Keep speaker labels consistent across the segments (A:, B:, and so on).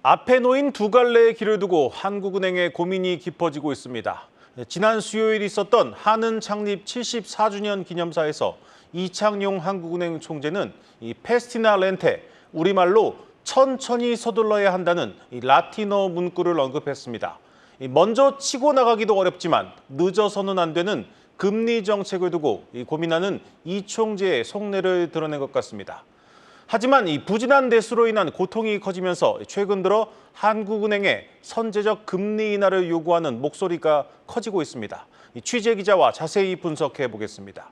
A: 앞에 놓인 두 갈래의 길을 두고 한국은행의 고민이 깊어지고 있습니다. 지난 수요일 있었던 한은 창립 74주년 기념사에서 이창용 한국은행 총재는 이 페스티나 렌테, 우리말로 천천히 서둘러야 한다는 이 라틴어 문구를 언급했습니다. 먼저 치고 나가기도 어렵지만 늦어서는 안 되는 금리 정책을 두고 고민하는 이 총재의 속내를 드러낸 것 같습니다. 하지만 이 부진한 내수로 인한 고통이 커지면서 최근 들어 한국은행의 선제적 금리 인하를 요구하는 목소리가 커지고 있습니다. 취재 기자와 자세히 분석해 보겠습니다.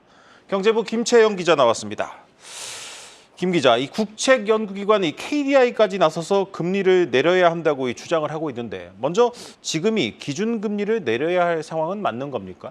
A: 경제부 김채영 기자 나왔습니다. 김 기자, 이 국책연구기관 KDI까지 나서서 금리를 내려야 한다고 주장을 하고 있는데 먼저 지금이 기준금리를 내려야 할 상황은 맞는 겁니까?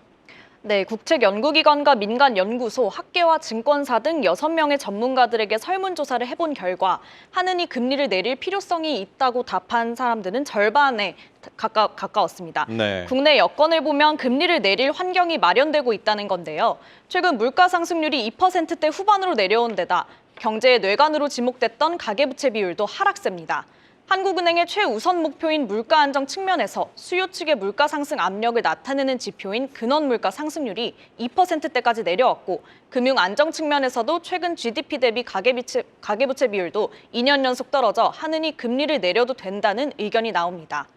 B: 네, 국책연구기관과 민간연구소, 학계와 증권사 등 6명의 전문가들에게 설문조사를 해본 결과 한은이 금리를 내릴 필요성이 있다고 답한 사람들은 절반에 가까웠습니다.
A: 네.
B: 국내 여건을 보면 금리를 내릴 환경이 마련되고 있다는 건데요. 최근 물가 상승률이 2%대 후반으로 내려온 데다 경제의 뇌관으로 지목됐던 가계부채 비율도 하락세입니다. 한국은행의 최우선 목표인 물가 안정 측면에서 수요 측의 물가 상승 압력을 나타내는 지표인 근원 물가 상승률이 2%대까지 내려왔고 금융 안정 측면에서도 최근 GDP 대비 가계부채 비율도 2년 연속 떨어져 한은이 금리를 내려도 된다는 의견이 나옵니다.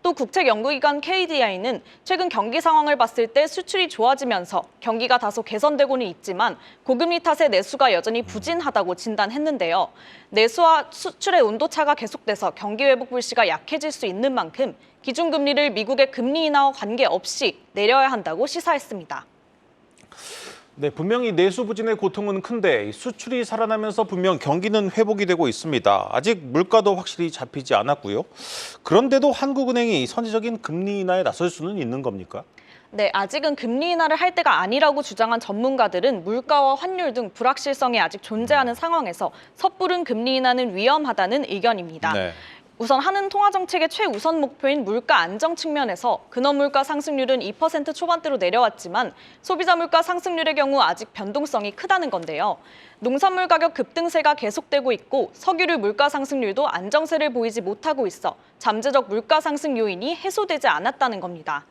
B: 또 국책연구기관 KDI는 최근 경기 상황을 봤을 때 수출이 좋아지면서 경기가 다소 개선되고는 있지만 고금리 탓에 내수가 여전히 부진하다고 진단했는데요. 내수와 수출의 온도차가 계속돼서 경기 회복 불씨가 약해질 수 있는 만큼 기준금리를 미국의 금리 인하와 관계없이 내려야 한다고 시사했습니다.
A: 네, 분명히 내수 부진의 고통은 큰데 수출이 살아나면서 분명 경기는 회복이 되고 있습니다. 아직 물가도 확실히 잡히지 않았고요. 그런데도 한국은행이 선제적인 금리 인하에 나설 수는 있는 겁니까?
B: 네, 아직은 금리 인하를 할 때가 아니라고 주장한 전문가들은 물가와 환율 등 불확실성이 아직 존재하는 상황에서 섣부른 금리 인하는 위험하다는 의견입니다.
A: 네.
B: 우선 한은 통화정책의 최우선 목표인 물가 안정 측면에서 근원 물가 상승률은 2% 초반대로 내려왔지만 소비자 물가 상승률의 경우 아직 변동성이 크다는 건데요. 농산물 가격 급등세가 계속되고 있고 석유류 물가 상승률도 안정세를 보이지 못하고 있어 잠재적 물가 상승 요인이 해소되지 않았다는 겁니다.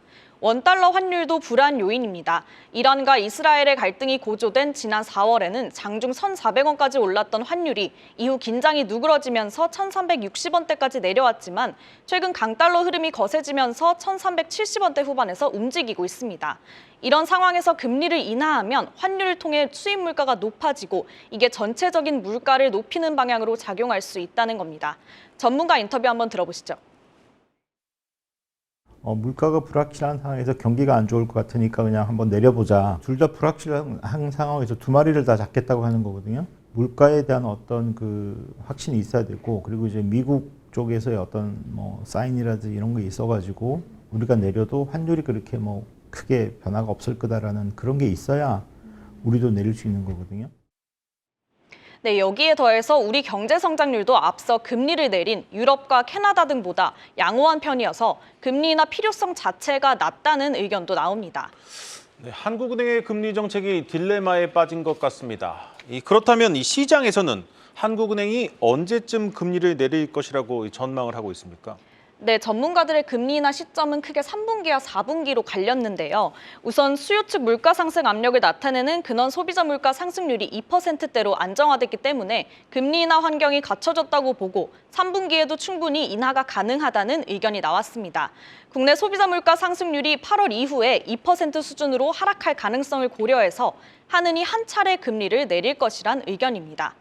B: 원달러 환율도 불안 요인입니다. 이란과 이스라엘의 갈등이 고조된 지난 4월에는 장중 1,400원까지 올랐던 환율이 이후 긴장이 누그러지면서 1,360원대까지 내려왔지만 최근 강달러 흐름이 거세지면서 1,370원대 후반에서 움직이고 있습니다. 이런 상황에서 금리를 인하하면 환율을 통해 수입 물가가 높아지고 이게 전체적인 물가를 높이는 방향으로 작용할 수 있다는 겁니다. 전문가 인터뷰 한번 들어보시죠.
C: 물가가 불확실한 상황에서 경기가 안 좋을 것 같으니까 그냥 한번 내려보자. 둘 다 불확실한 상황에서 두 마리를 다 잡겠다고 하는 거거든요. 물가에 대한 어떤 그 확신이 있어야 되고, 그리고 이제 미국 쪽에서의 어떤 사인이라든지 이런 게 있어가지고 우리가 내려도 환율이 그렇게 크게 변화가 없을 거다라는 그런 게 있어야 우리도 내릴 수 있는 거거든요.
B: 네, 여기에 더해서 우리 경제 성장률도 앞서 금리를 내린 유럽과 캐나다 등보다 양호한 편이어서 금리 인하 필요성 자체가 낮다는 의견도 나옵니다.
A: 네, 한국은행의 금리 정책이 딜레마에 빠진 것 같습니다. 그렇다면 이 시장에서는 한국은행이 언제쯤 금리를 내릴 것이라고 전망을 하고 있습니까?
B: 네, 전문가들의 금리 인하 시점은 크게 3분기와 4분기로 갈렸는데요. 우선 수요 측 물가 상승 압력을 나타내는 근원 소비자 물가 상승률이 2%대로 안정화됐기 때문에 금리 인하 환경이 갖춰졌다고 보고 3분기에도 충분히 인하가 가능하다는 의견이 나왔습니다. 국내 소비자 물가 상승률이 8월 이후에 2% 수준으로 하락할 가능성을 고려해서 한은이 한 차례 금리를 내릴 것이란 의견입니다.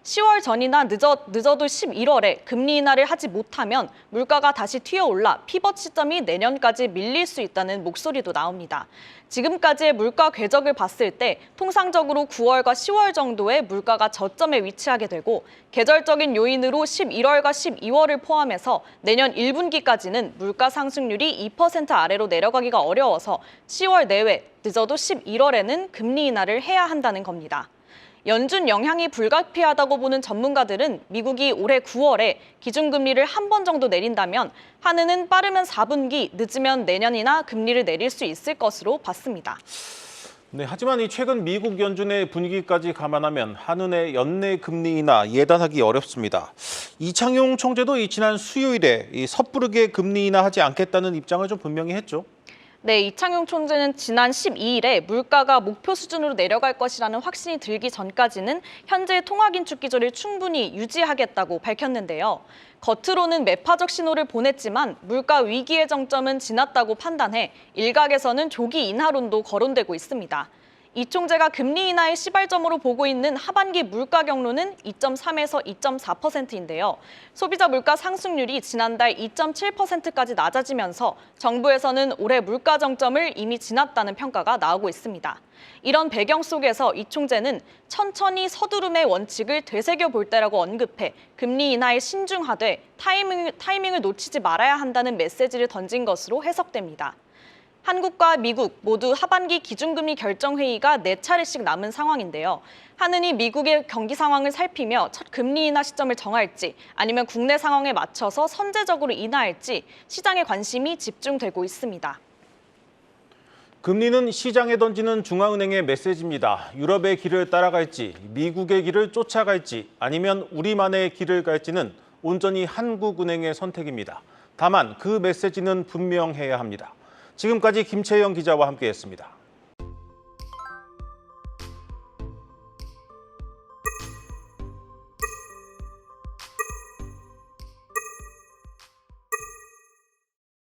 B: 10월 전이나 늦어도 11월에 금리 인하를 하지 못하면 물가가 다시 튀어올라 피벗 시점이 내년까지 밀릴 수 있다는 목소리도 나옵니다. 지금까지의 물가 궤적을 봤을 때 통상적으로 9월과 10월 정도의 물가가 저점에 위치하게 되고 계절적인 요인으로 11월과 12월을 포함해서 내년 1분기까지는 물가 상승률이 2% 아래로 내려가기가 어려워서 10월 내외, 늦어도 11월에는 금리 인하를 해야 한다는 겁니다. 연준 영향이 불가피하다고 보는 전문가들은 미국이 올해 9월에 기준금리를 한 번 정도 내린다면 한은은 빠르면 4분기, 늦으면 내년이나 금리를 내릴 수 있을 것으로 봤습니다.
A: 네, 하지만 이 최근 미국 연준의 분위기까지 감안하면 한은의 연내 금리 인하 예단하기 어렵습니다. 이창용 총재도 이 지난 수요일에 이 섣부르게 금리 인하하지 않겠다는 입장을 좀 분명히 했죠.
B: 네, 이창용 총재는 지난 12일에 물가가 목표 수준으로 내려갈 것이라는 확신이 들기 전까지는 현재 통화긴축 기조를 충분히 유지하겠다고 밝혔는데요. 겉으로는 매파적 신호를 보냈지만 물가 위기의 정점은 지났다고 판단해 일각에서는 조기 인하론도 거론되고 있습니다. 이 총재가 금리 인하의 시발점으로 보고 있는 하반기 물가 경로는 2.3에서 2.4%인데요. 소비자 물가 상승률이 지난달 2.7%까지 낮아지면서 정부에서는 올해 물가 정점을 이미 지났다는 평가가 나오고 있습니다. 이런 배경 속에서 이 총재는 천천히 서두름의 원칙을 되새겨 볼 때라고 언급해 금리 인하에 신중하되 타이밍을 놓치지 말아야 한다는 메시지를 던진 것으로 해석됩니다. 한국과 미국 모두 하반기 기준금리 결정회의가 4차례씩 남은 상황인데요. 한은이 미국의 경기 상황을 살피며 첫 금리 인하 시점을 정할지 아니면 국내 상황에 맞춰서 선제적으로 인하할지 시장의 관심이 집중되고 있습니다.
A: 금리는 시장에 던지는 중앙은행의 메시지입니다. 유럽의 길을 따라갈지, 미국의 길을 쫓아갈지, 아니면 우리만의 길을 갈지는 온전히 한국은행의 선택입니다. 다만 그 메시지는 분명해야 합니다. 지금까지 김채영 기자와 함께했습니다.